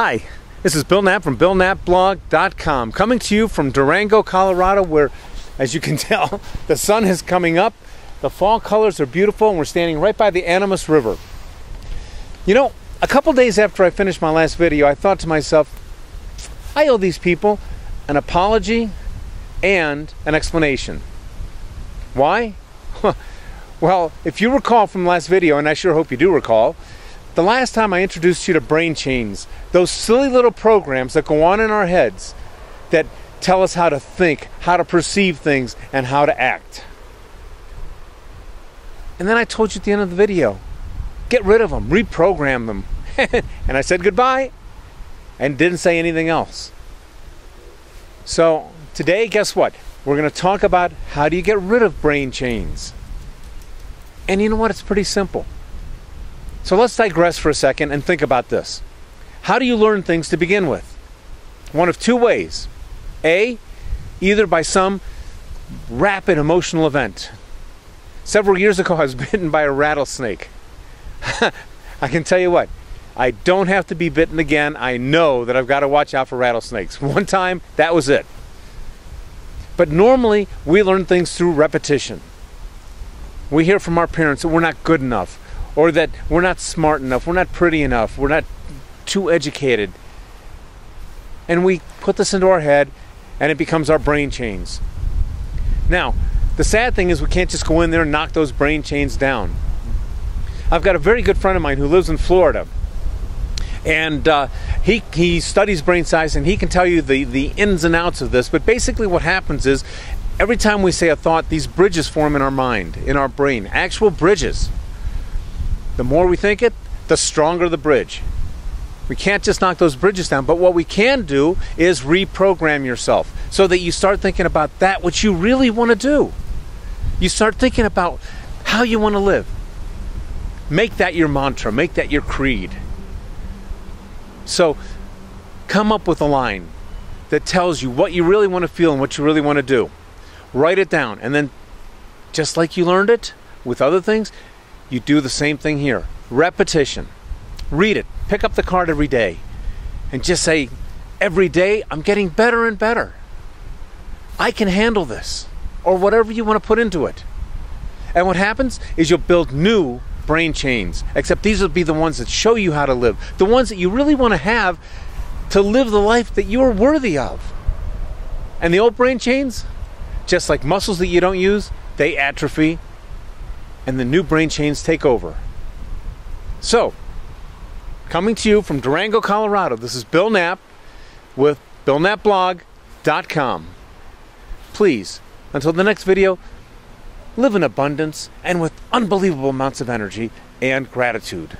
Hi, this is Bill Knapp from BillKnappBlog.com, coming to you from Durango, Colorado, where, as you can tell, the sun is coming up, the fall colors are beautiful, and we're standing right by the Animas River. You know, a couple days after I finished my last video, I thought to myself, I owe these people an apology and an explanation. Why? Well, if you recall from the last video, and I sure hope you do recall, the last time I introduced you to brain chains, those silly little programs that go on in our heads that tell us how to think, how to perceive things, and how to act. And then I told you at the end of the video, get rid of them, reprogram them. And I said goodbye and didn't say anything else. So today, guess what? We're going to talk about how do you get rid of brain chains. And you know what? It's pretty simple. So let's digress for a second and think about this. How do you learn things to begin with? One of two ways. A, either by some rapid emotional event. Several years ago, I was bitten by a rattlesnake. I can tell you what, I don't have to be bitten again. I know that I've got to watch out for rattlesnakes. One time, that was it. But normally, we learn things through repetition. We hear from our parents that we're not good enough, or that we're not smart enough, we're not pretty enough, we're not too educated. And we put this into our head, and it becomes our brain chains. Now, the sad thing is we can't just go in there and knock those brain chains down. I've got a very good friend of mine who lives in Florida. And he studies brain science, and he can tell you the ins and outs of this. But basically what happens is, every time we say a thought, these bridges form in our mind, in our brain. Actual bridges. The more we think it, the stronger the bridge. We can't just knock those bridges down, but what we can do is reprogram yourself so that you start thinking about that which you really want to do. You start thinking about how you want to live. Make that your mantra, make that your creed. So come up with a line that tells you what you really want to feel and what you really want to do. Write it down, and then just like you learned it with other things, you do the same thing here. Repetition. Read it. Pick up the card every day and just say, every day I'm getting better and better. I can handle this, or whatever you want to put into it. And what happens is you'll build new brain chains, except these will be the ones that show you how to live, the ones that you really want to have to live the life that you're worthy of. And the old brain chains, just like muscles that you don't use, they atrophy, and the new brain chains take over. So, coming to you from Durango, Colorado, this is Bill Knapp with BillKnappBlog.com. Please, until the next video, live in abundance and with unbelievable amounts of energy and gratitude.